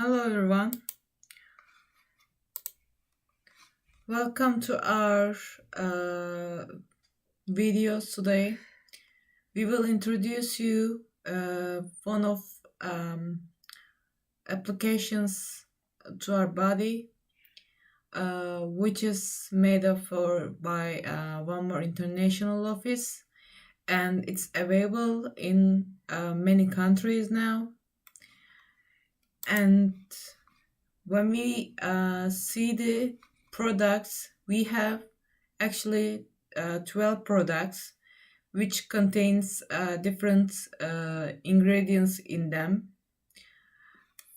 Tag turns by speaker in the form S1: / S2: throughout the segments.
S1: Hello everyone, welcome to our videos today. We will introduce you one of applications to our body which is made up by one more international office, and it's available in many countries now. And when we see the products, we have actually 12 products which contains different ingredients in them.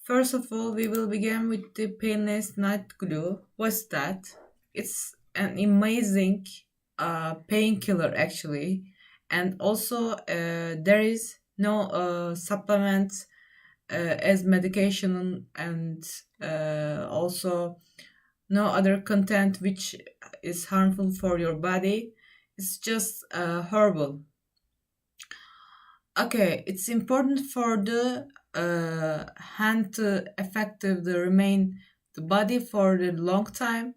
S1: First of all, we will begin with the painless night glue. What's that? It's an amazing painkiller actually, and also there is no supplement as medication, and also no other content which is harmful for your body. It's just herbal. Okay, it's important for the hand to effective the remain the body for the long time.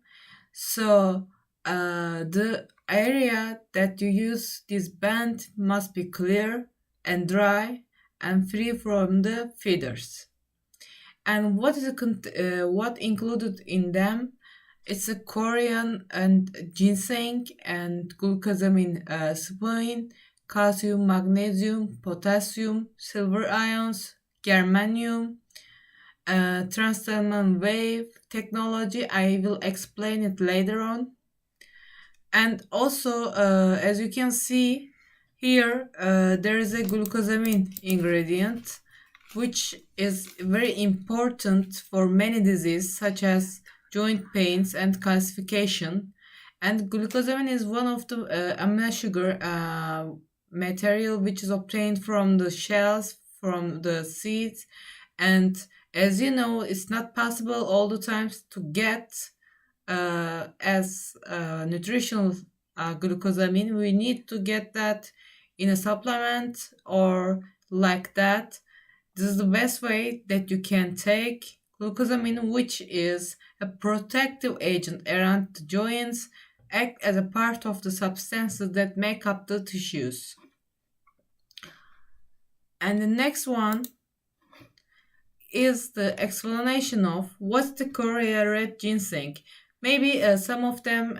S1: So the area that you use this band must be clear and dry and free from the feathers. And what included in them? It's a Korean and ginseng and glucosamine spleen, calcium, magnesium, potassium, silver ions, germanium, transdermal wave technology. I will explain it later on. And also, as you can see here, there is a glucosamine ingredient, which is very important for many diseases such as joint pains and calcification. And glucosamine is one of the amino sugar material which is obtained from the shells, from the seeds. And as you know, it's not possible all the times to get as nutritional glucosamine. We need to get that in a supplement or like that. This is the best way that you can take glucosamine, which is a protective agent around the joints, act as a part of the substances that make up the tissues. And the next one is the explanation of what's the Korea red ginseng. Maybe some of them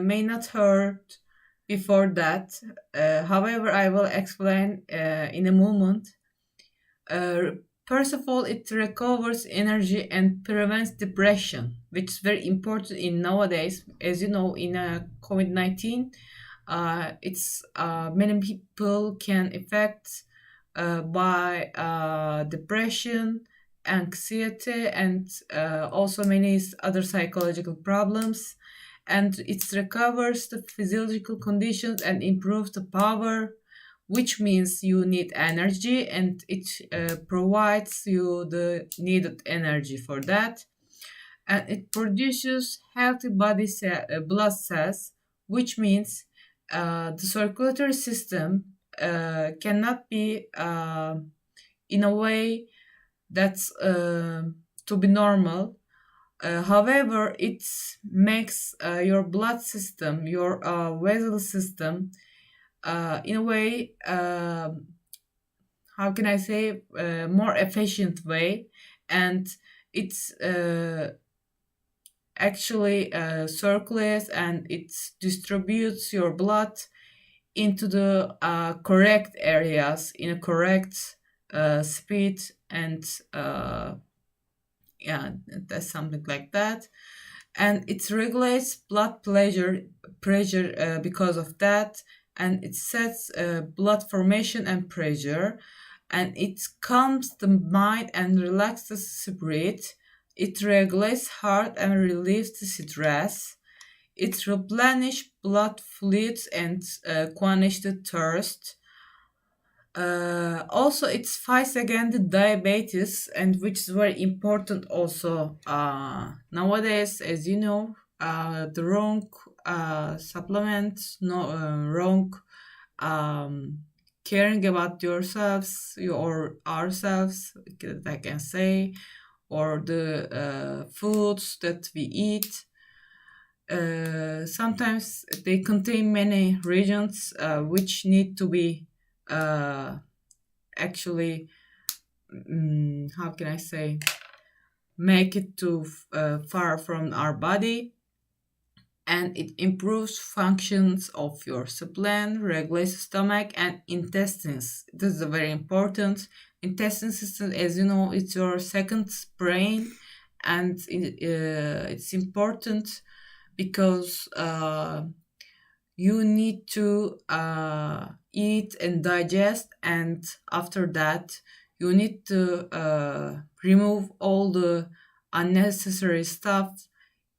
S1: may not heard before that. However, I will explain in a moment. First of all, it recovers energy and prevents depression, which is very important in nowadays. As you know, in COVID-19, it's many people can affect by depression, anxiety, and also many other psychological problems. And it recovers the physiological conditions and improves the power, which means you need energy, and it provides you the needed energy for that. And it produces healthy blood cells, which means the circulatory system cannot be in a way that's to be normal. However, it makes your blood system, your vessel system, in a way, how can I say, more efficient way, and it's actually circulates and it distributes your blood into the correct areas in a correct speed, and yeah, that's something like that. And it regulates blood pressure because of that, and it sets blood formation and pressure, and it calms the mind and relaxes the spirit. It regulates heart and relieves the stress. It replenishes blood fluids and quench the thirst. Also, it fights against the diabetes, and which is very important also nowadays. As you know, the wrong supplements, wrong caring about yourselves, or ourselves, I can say, or the foods that we eat. Sometimes they contain many regions which need to be uh, actually, how can I say, make it too far from our body, and it improves functions of your spleen, regulates stomach and intestines. This is very important. Intestine system, as you know, it's your second brain, and it's important because you need to eat and digest, and after that you need to remove all the unnecessary stuff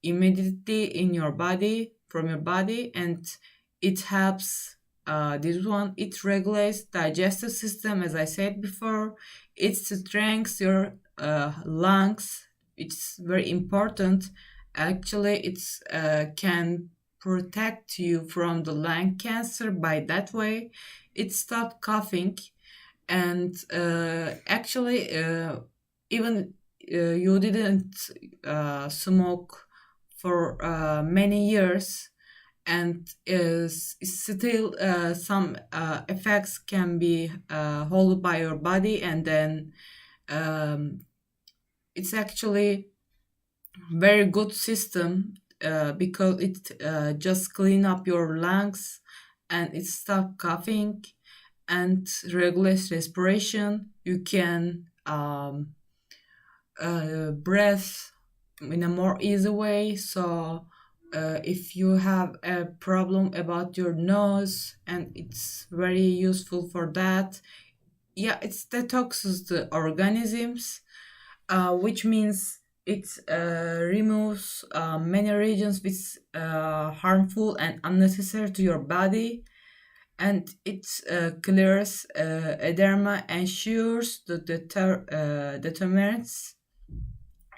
S1: immediately in your body from your body. And it helps, this one, it regulates digestive system, as I said before. It strengthens your lungs. It's very important. Actually, it's can protect you from the lung cancer by that way. It stopped coughing, and actually, even you didn't smoke for many years, and is still some effects can be held by your body, and then um, it's actually very good system because it just clean up your lungs, and it stop coughing and regulates respiration. You can breathe in a more easy way. So if you have a problem about your nose, and it's very useful for that. Yeah, it's detoxes the organisms, which means it removes many regions which harmful and unnecessary to your body, and it clears edema, ensures the determinants,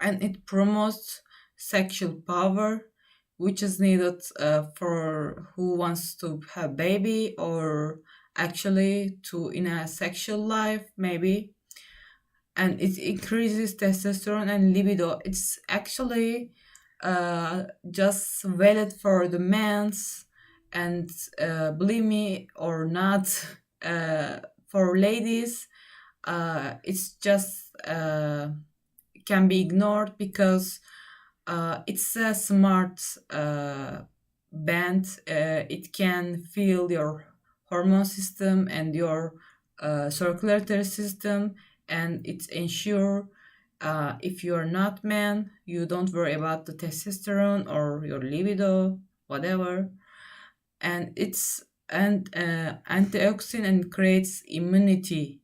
S1: and it promotes sexual power, which is needed for who wants to have baby, or actually to in a sexual life maybe. And it increases testosterone and libido. It's actually just valid for the men's, and believe me or not, for ladies, it's just can be ignored because it's a smart band. It can feel your hormone system and your circulatory system, and it ensure, if you are not man, you don't worry about the testosterone or your libido, whatever. And it's and antioxidant and creates immunity,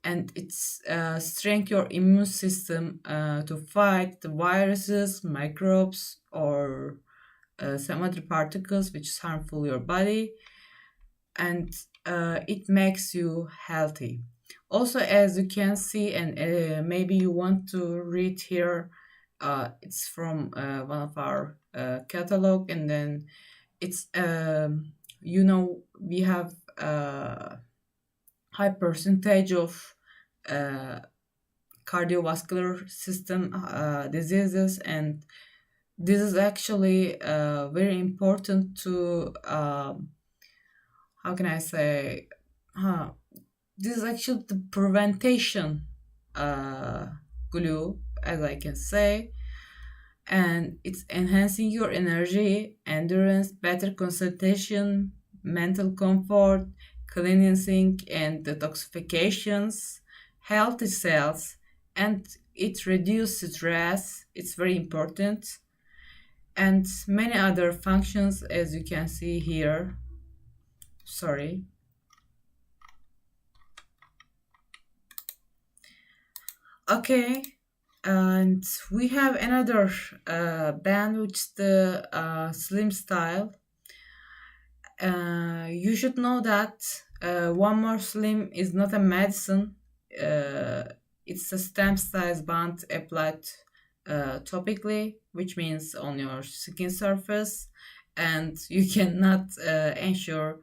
S1: and it's strength your immune system to fight the viruses, microbes, or some other particles which is harmful to your body, and it makes you healthy. Also, as you can see, and maybe you want to read here, it's from one of our catalog, and then it's we have high percentage of uh, cardiovascular system diseases, and this is actually very important to how can I say, huh, this is actually the prevention uh, glue, as I can say, and it's enhancing your energy, endurance, better concentration, mental comfort, cleansing and detoxifications, healthy cells, and it reduces stress. It's very important, and many other functions, as you can see here. Sorry. Okay, and we have another band, which is the slim style. You should know that one more slim is not a medicine. Uh, it's a stem size band applied topically, which means on your skin surface, and you cannot ensure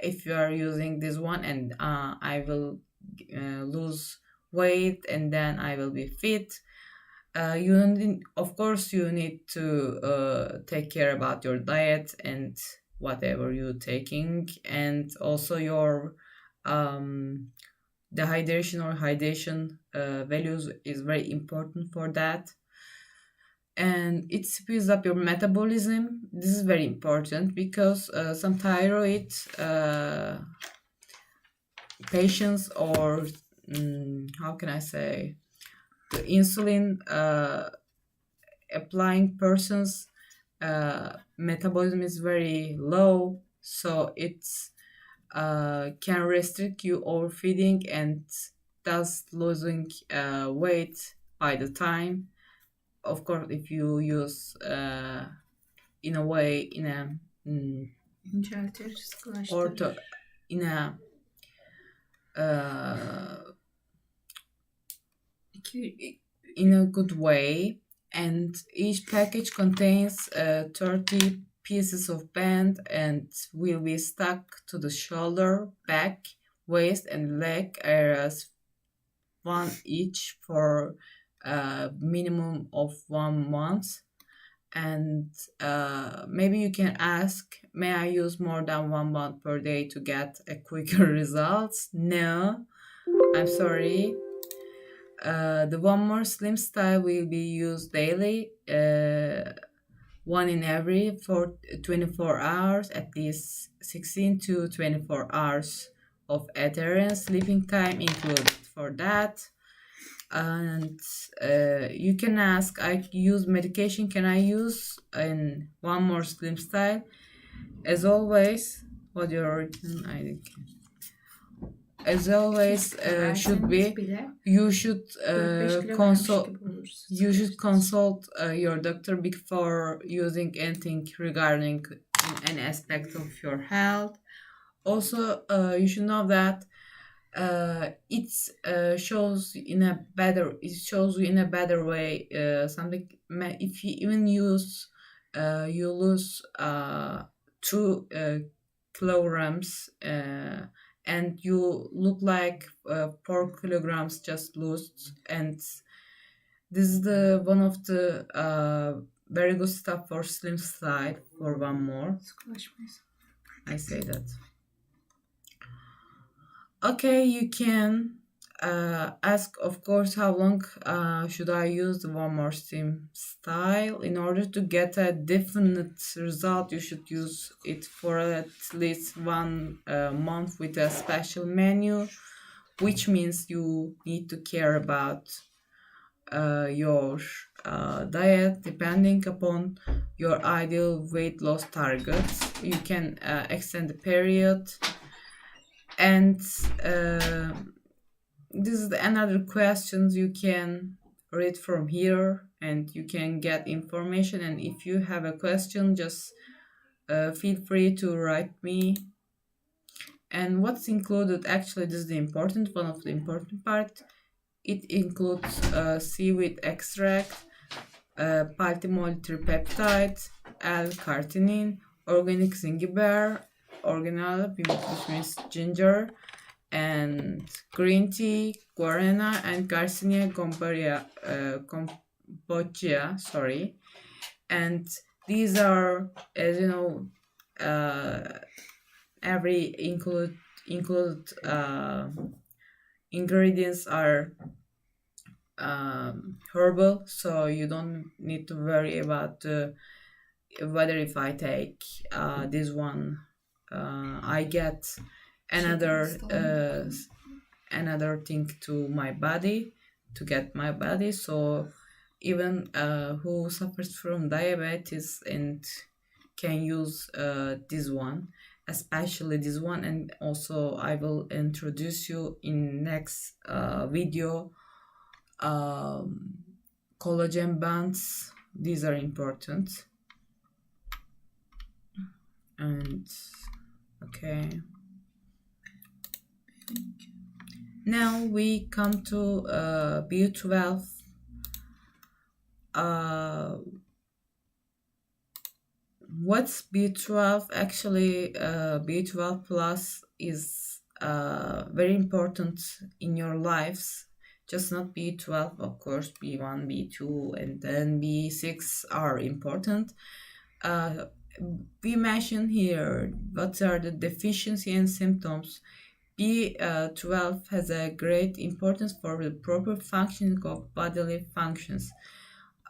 S1: if you are using this one, and I will lose weight and then I will be fit. Of course, you need to take care about your diet and whatever you're taking, and also your um, dehydration or hydration values is very important for that. And it speeds up your metabolism. This is very important because some thyroid patients, or how can I say, the insulin applying persons metabolism is very low, so it's can restrict you overfeeding and thus losing weight by the time. Of course, if you use in a way, in a
S2: İnceltir, sıkılaştırır.
S1: ortho in a in a good way, and each package contains 30 pieces of band and will be stuck to the shoulder, back, waist, and leg areas, one each for a minimum of 1 month. And maybe you can ask, may I use more than 1 month per day to get a quicker results? No, I'm sorry. The One More Slim style will be used daily, one in every 24 hours, at least 16 to 24 hours of adherence, sleeping time included for that. And you can ask, I use medication, can I use in One More Slim style? As always, what your I think, as always, should be, you should consult your doctor before using anything regarding any aspect of your health. Also, you should know that it shows in a better, it shows you in a better way something. If you even use you lose 2 kilograms and you look like 4 kilograms just lost. And this is the one of the very good stuff for slim style. For One More, I say that. Okay, you can ask, of course, how long should I use the One More Slim style? In order to get a definite result, you should use it for at least 1 month with a special menu, which means you need to care about your diet depending upon your ideal weight loss targets. You can extend the period. And this is another questions you can read from here, and you can get information. And if you have a question, just feel free to write me. And what's included, actually, this is the important one of the important part. It includes seaweed extract, palmitoyl tripeptide, L-carnitine, organic zingiber, organelle, which means ginger, and green tea, guarana, and Garcinia kombucha, sorry. And these are, as you know, every include ingredients are herbal, so you don't need to worry about whether if I take this one I get another thing to my body, to get my body. So even who suffers from diabetes and can use this one, especially this one. And also I will introduce you in next video collagen bands. These are important. And okay, now we come to B12. What's B12? Actually, B12 plus is very important in your lives just not B12, of course. B1, B2, and then B6 are important. uh, we mention here what are the deficiency and symptoms. B12 has a great importance for the proper functioning of bodily functions.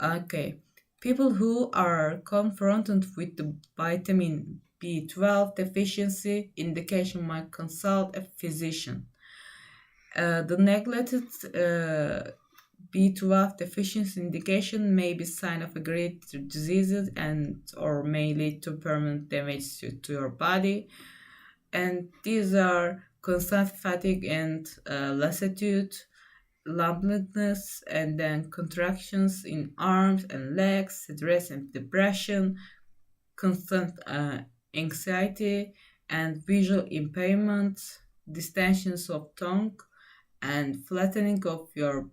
S1: Okay, people who are confronted with the vitamin B12 deficiency indication might consult a physician. The neglected B12 deficiency indication may be sign of a great diseases and or may lead to permanent damage to your body. And these are constant fatigue and lassitude, lumpiness, and then contractions in arms and legs, stress and depression, constant anxiety and visual impairment, distensions of tongue, and flattening of your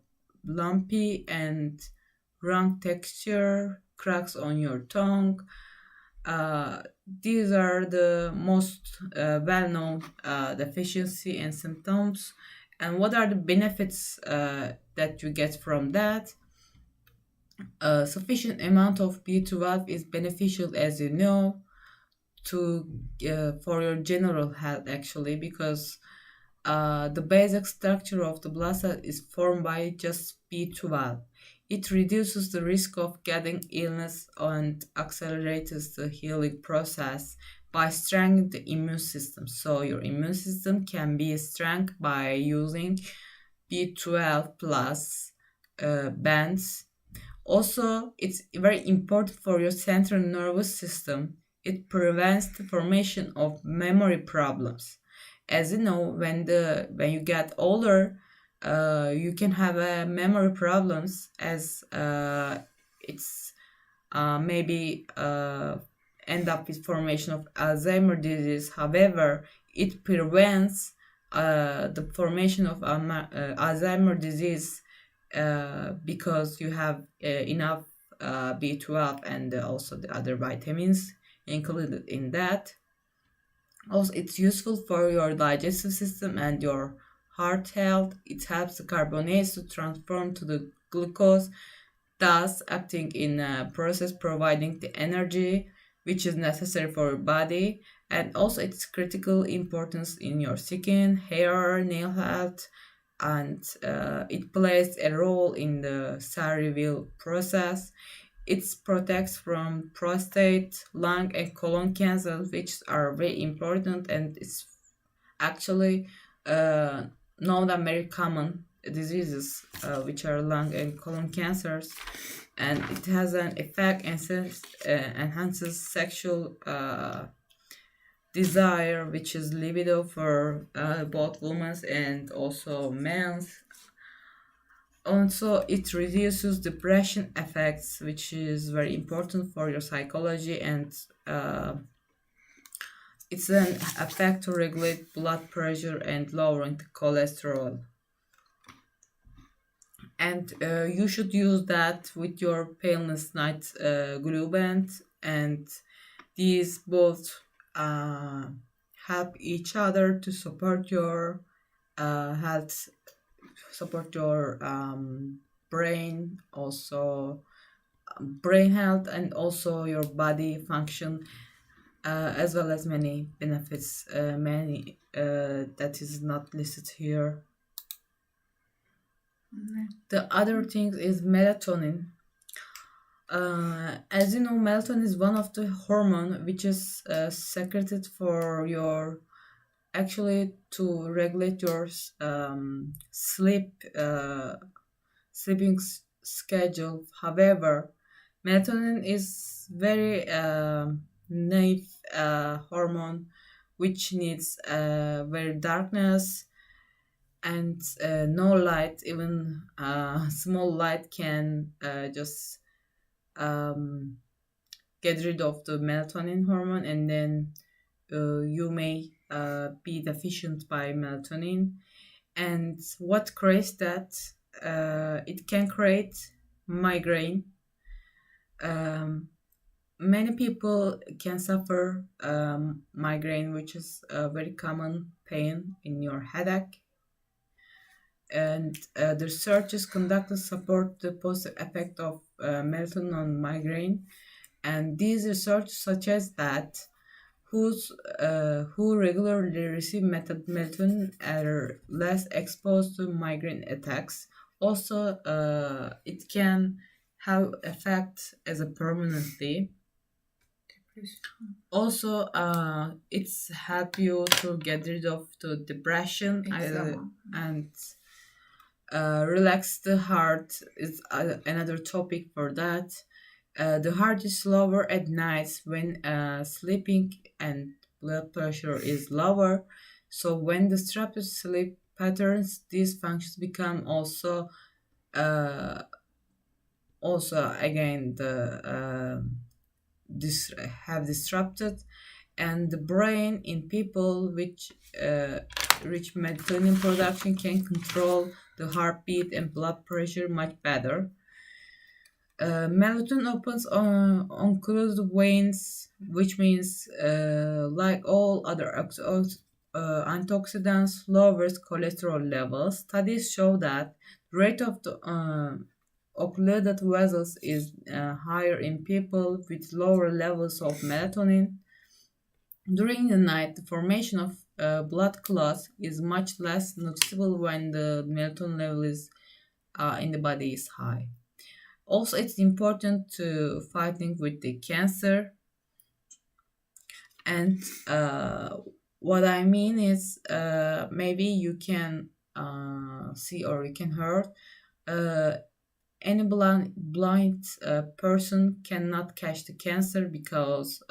S1: lumpy and wrong texture, cracks on your tongue. Uh, these are the most well-known deficiency and symptoms. And what are the benefits that you get from that? A sufficient amount of B12 is beneficial, as you know, to for your general health actually, because the basic structure of the blood cell is formed by just B12. It reduces the risk of getting illness and accelerates the healing process by strengthening the immune system. So your immune system can be strengthened by using B12 plus bands. Also, it's very important for your central nervous system. It prevents the formation of memory problems. As you know, when you get older, you can have memory problems as it's maybe end up with formation of Alzheimer disease. However, it prevents the formation of Alzheimer disease because you have enough B12 and also the other vitamins included in that. Also, it's useful for your digestive system and your heart health. It helps the carbonates to transform to the glucose, thus acting in a process providing the energy which is necessary for your body. And also, it's critical importance in your skin, hair, nail health, and it plays a role in the cell reveal process. It protects from prostate, lung, and colon cancers, which are very important, and it's actually known that very common diseases, which are lung and colon cancers, and it has an effect and enhances sexual desire, which is libido for both women and also men. Also, it reduces depression effects, which is very important for your psychology, and it's an effect to regulate blood pressure and lowering the cholesterol. And you should use that with your paleness night glue band, and these both help each other to support your health, support your brain, also brain health, and also your body function, as well as many benefits, many that is not listed here. The other thing is melatonin. As you know, melatonin is one of the hormone which is secreted for your actually to regulate your sleep sleeping schedule. However, melatonin is very naive hormone which needs very darkness and no light. Even small light can just get rid of the melatonin hormone, and then you may be deficient by melatonin. And what creates that? It can create migraine. Many people can suffer migraine, which is a very common pain in your headache. and the researchers conducted support the positive effect of melatonin on migraine. And these research suggests that who regularly receive melatonin are less exposed to migraine attacks. Also, it can have effect as a permanently. Also, it's help you to get rid of the depression and relax the heart is another topic for that. The heart is lower at night when sleeping and blood pressure is lower. So when disrupted sleep patterns, these functions become uh, also again this have disrupted, and the brain in people which rich melatonin production can control the heartbeat and blood pressure much better. Melatonin opens oncluded veins, which means, like all other antioxidants, lowers cholesterol levels. Studies show that the rate of the occluded vessels is higher in people with lower levels of melatonin. During the night, the formation of blood clots is much less noticeable when the melatonin level is in the body is high. Also, it's important to fighting with the cancer. And what I mean is, maybe you can see or you can hear, uh, any blind person cannot catch the cancer because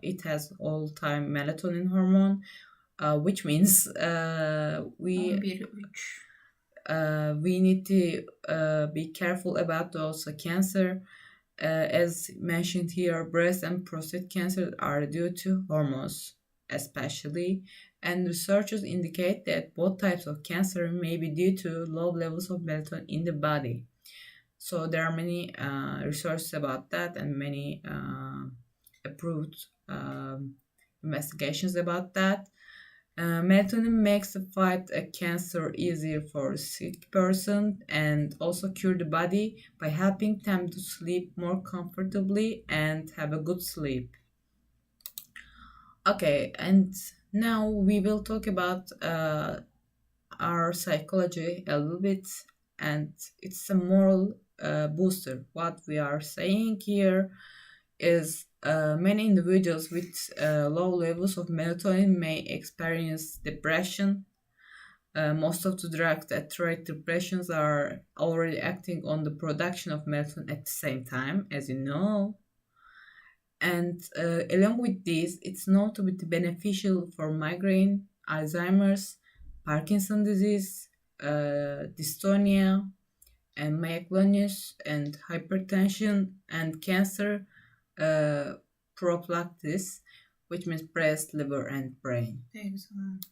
S1: it has all-time melatonin hormone, which means we need to be careful about those cancer. As mentioned here, breast and prostate cancer are due to hormones, especially, and researchers indicate that both types of cancer may be due to low levels of melatonin in the body. So there are many researches about that and many approved investigations about that. Melatonin makes the fight cancer easier for a sick person and also cure the body by helping them to sleep more comfortably and have a good sleep. Okay, and now we will talk about our psychology a little bit, and it's a moral booster. What we are saying here is, many individuals with low levels of melatonin may experience depression. Most of the drugs that treat depressions are already acting on the production of melatonin at the same time, as you know. And along with this, it's known to be beneficial for migraine, Alzheimer's, Parkinson's disease, dystonia, and myoclonus, and hypertension, and cancer uh, prophylaxis, which means breast, liver, and brain.
S2: Excellent.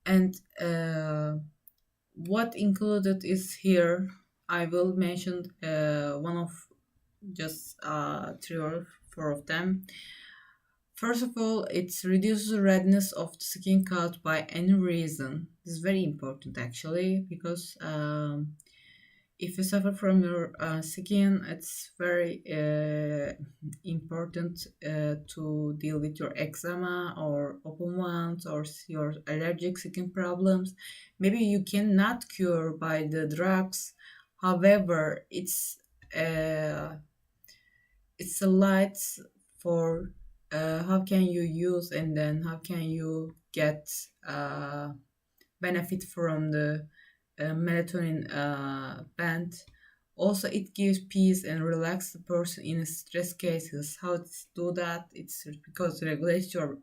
S1: And what included is here. I will mention one of just three or four of them. First of all, it reduces the redness of the skin caused by any reason. This is very important actually because if you suffer from your skin, it's very important to deal with your eczema or open wounds or your allergic skin problems. Maybe you cannot cure by the drugs. However, it's a light for how can you use and then how can you get benefit from the melatonin band. Also, it gives peace and relax the person in stress cases. How to do that? It's because it regulates your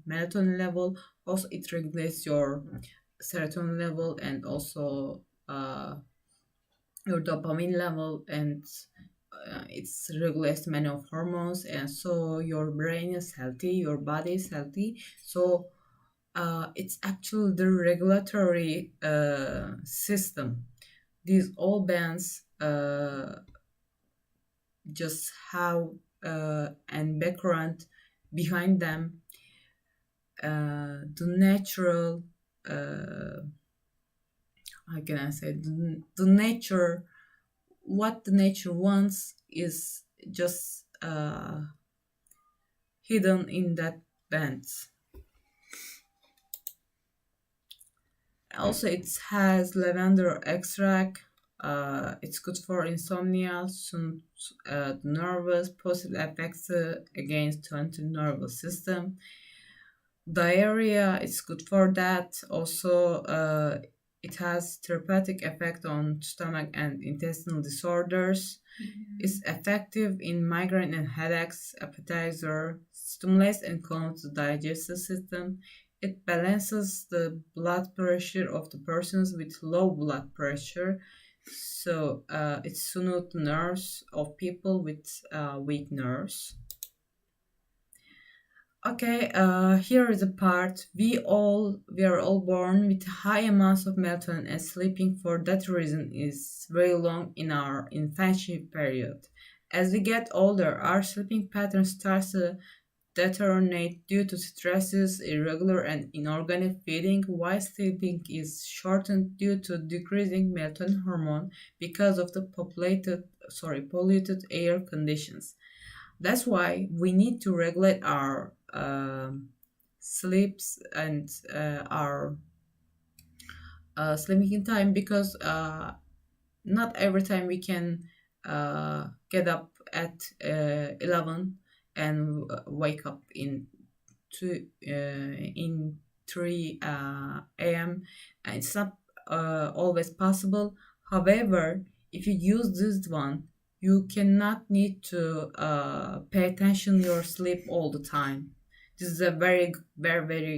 S1: melatonin level. Also, it regulates your serotonin level and also your dopamine level, and it's regulates many of hormones, and so your brain is healthy, your body is healthy. So it's actually the regulatory system. These all bands just have and background behind them, the natural how can I say, the nature, what the nature wants is just hidden in that bands. Also, it has lavender extract. It's good for insomnia, the nervous, positive effects against the nervous system. Diarrhea, it's good for that. Also, it has therapeutic effect on stomach and intestinal disorders. It's effective in migraine and headaches, appetizer, stimulates and calms the digestive system. It balances the blood pressure of the persons with low blood pressure. So it soothes the nerves of people with weak nerves. Okay, here is a part. We are all born with high amounts of melatonin, and sleeping for that reason is very long in our infancy period. As we get older, our sleeping pattern starts to deteriorate due to stresses, irregular and inorganic feeding, while sleeping is shortened due to decreasing melatonin hormone because of the polluted air conditions. That's why we need to regulate our sleeps and our sleeping time, because not every time we can get up at 11 and wake up in 2 in 3 a.m. and it's not always possible. However, if you use this one, you cannot need to pay attention your sleep all the time. This is a very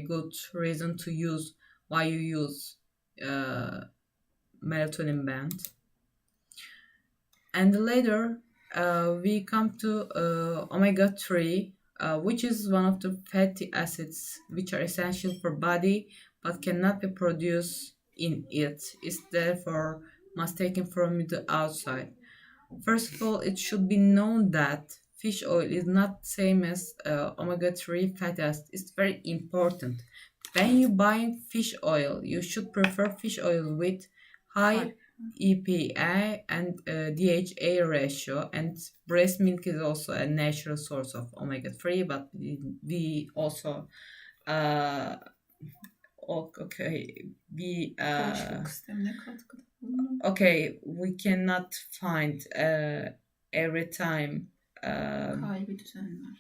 S1: good reason to use, why you use uh, melatonin band. And later, we come to omega 3, which is one of the fatty acids which are essential for body but cannot be produced in it. It's therefore must taken from the outside. First of all, it should be known that fish oil is not same as omega 3 fatty acid. It's very important. When you buy fish oil, you should prefer fish oil with high EPA and DHA ratio, and breast milk is also a natural source of omega 3, but we also uh, okay we
S2: Bağışıklık sistemine katkıda bulunan.
S1: okay, we cannot find every time
S2: Kalbi düzenler.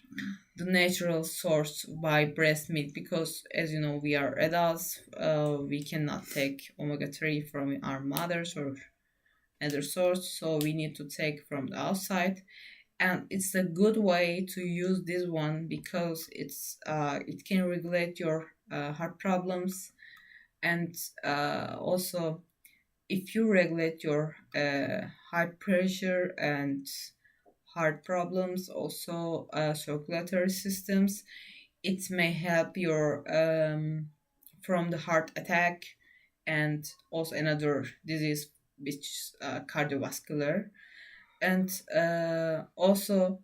S1: the natural source by breast milk, because as you know we are adults, we cannot take omega 3 from our mothers or other source, so we need to take from the outside. And it's a good way to use this one because it can regulate your heart problems, and also if you regulate your heart pressure and heart problems, also circulatory systems, it may help your from the heart attack and also another disease which is cardiovascular. And also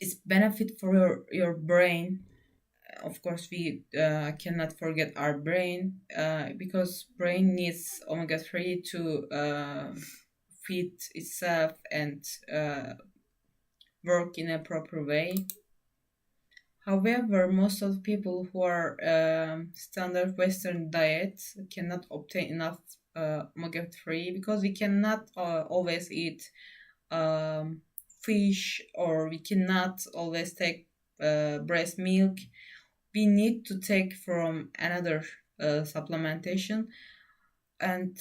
S1: it's benefit for your brain. Of course, we cannot forget our brain, because brain needs omega 3 to feed itself and work in a proper way. However, most of the people who are standard Western diet cannot obtain enough omega 3, because we cannot always eat fish, or we cannot always take breast milk. We need to take from another supplementation, and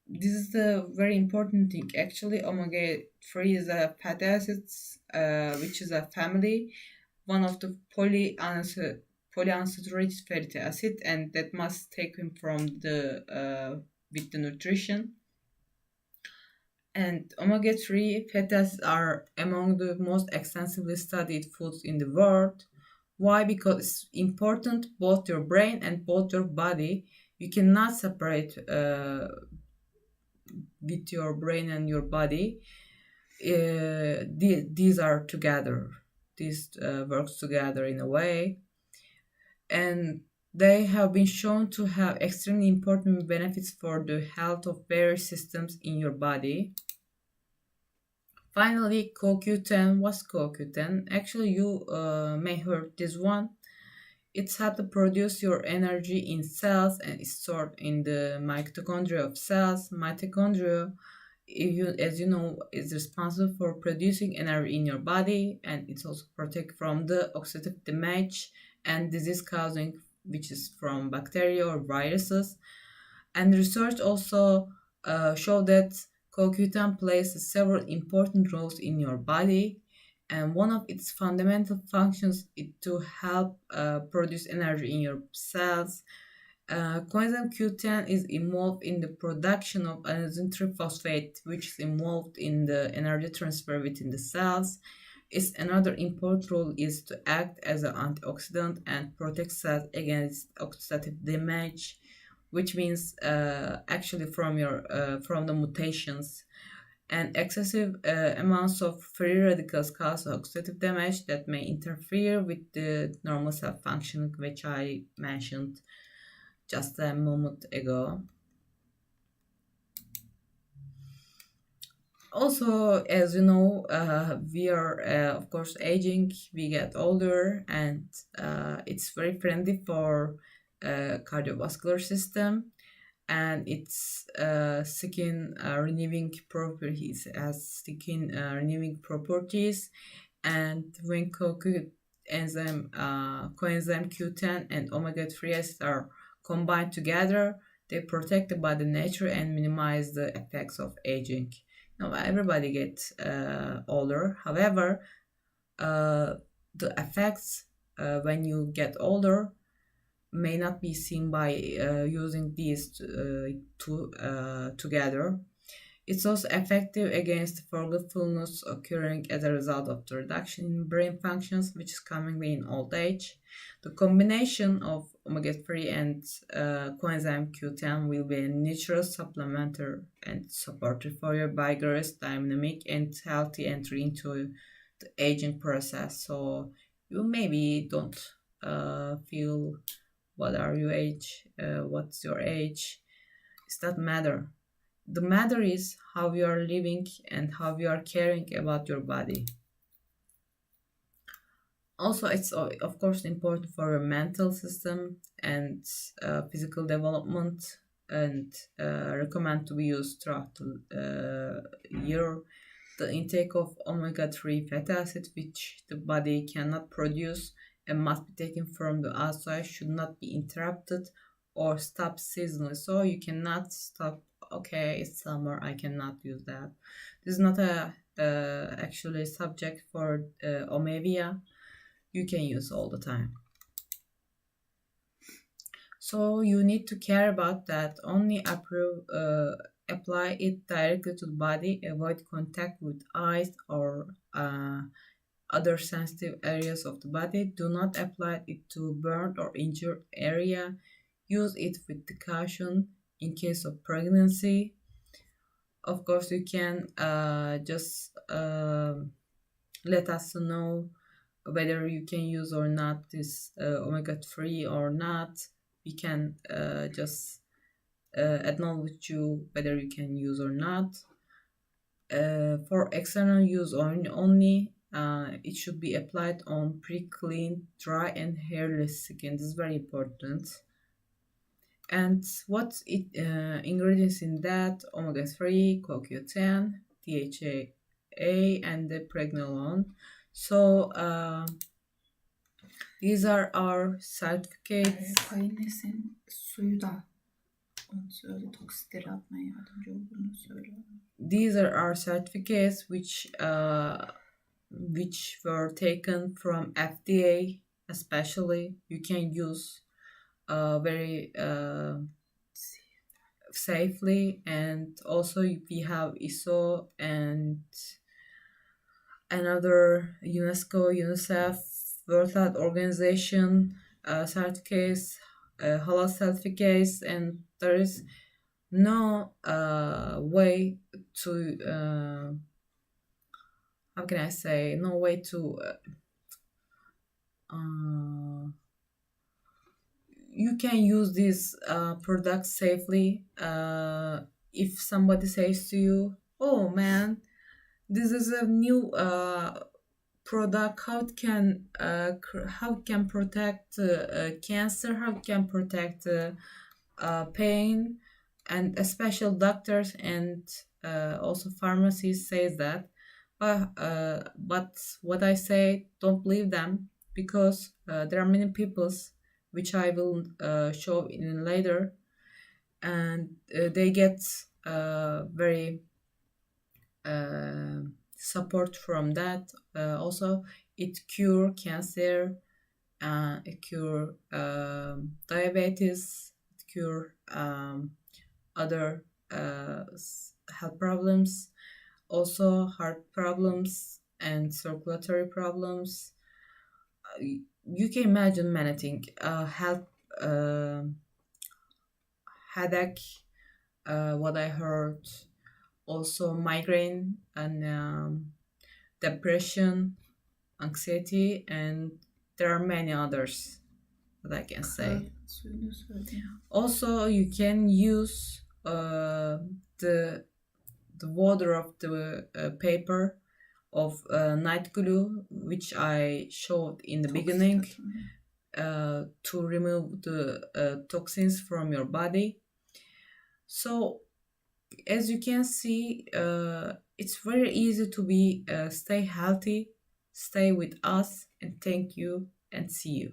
S1: this is the very important thing. Actually, omega 3 is a fatty acids, which is a family, one of the polyunsaturated fatty acid, and that must taken from the with the nutrition. And omega 3 fatty acids are among the most extensively studied foods in the world. Why? Because it's important both your brain and both your body. You cannot separate with your brain and your body. These are together. These works together in a way. and they have been shown to have extremely important benefits for the health of various systems in your body. Finally, CoQ10. What's CoQ10? Actually, you may heard this one. It's how to produce your energy in cells and is stored in the mitochondria of cells. Mitochondria, as you know, is responsible for producing energy in your body, and it's also protect from the oxidative damage and disease causing, which is from bacteria or viruses. And research also show that CoQ10 plays several important roles in your body, and one of its fundamental functions is to help produce energy in your cells. Coenzyme Q10 is involved in the production of adenosine triphosphate, which is involved in the energy transfer within the cells. Its another important role is to act as an antioxidant and protect cells against oxidative damage, which means actually from the mutations, and excessive amounts of free radicals cause oxidative damage that may interfere with the normal cell function, which I mentioned just a moment ago. Also, as you know, we are of course aging, we get older, and it's very friendly for cardiovascular system, and its skin renewing properties, as skin renewing properties. And when coenzyme Q10 and omega-3 acids are combined together, they protect the body nature and minimize the effects of aging. Now everybody gets older. However, uh, the effects when you get older may not be seen by using these two together. It's also effective against forgetfulness occurring as a result of the reduction in brain functions, which is commonly in old age. The combination of omega-3 and coenzyme Q10 will be a natural supplementer and supportive for your vigorous, dynamic, and healthy entry into the aging process. So you maybe don't feel what are your age, what's your age. It doesn't matter. The matter is how you are living and how you are caring about your body. Also, it's of course important for your mental system and physical development, and recommend to be used throughout the year. The intake of omega-3 fatty acids, which the body cannot produce and must be taken from the outside, should not be interrupted or stopped seasonally. So you cannot stop. Okay, it's summer, I cannot use that. This is not a actually subject for omevia. You can use all the time. So you need to care about that. Only apply it directly to the body. Avoid contact with eyes or other sensitive areas of the body. Do not apply it to burned or injured area. Use it with caution in case of pregnancy. Of course, you can just let us know whether you can use or not this omega-3 or not. We can just acknowledge you whether you can use or not. For external use only, it should be applied on pre-clean, dry, and hairless skin. This is very important. And what ingredients in that? Omega-3, CoQ10, DHA, and the pregnenolone. So these are our certificates.
S2: Kainesin suyu da öyle toksitleri atmaya yardımcı olduğunu söylüyor.
S1: These are our certificates which were taken from FDA, especially. You can use very safely, and also we have ISO and another UNESCO, UNICEF, World Health Organization certificates, halal certificates, and there is no way to how can I say, no way to you can use these products safely. If somebody says to you, "Oh man, this is a new product. How it can protect cancer? How it can protect pain?" And a special doctors and also pharmacies says that. But what I say, don't believe them, because there are many peoples which I will show in later, and they get very support from that. Also, it cure cancer, it cure diabetes, it cure other health problems, also heart problems and circulatory problems. You can imagine many things. Health, uh, headache, what I heard, also migraine and depression, anxiety, and there are many others that I can say.
S2: Kıraaat suyunu söyledim.
S1: Also, you can use the water of the paper of night glue, which I showed in the
S2: Toksit
S1: beginning,
S2: atımı.
S1: to remove the toxins from your body. So, as you can see, it's very easy to be stay healthy, stay with us, and thank you, and see you.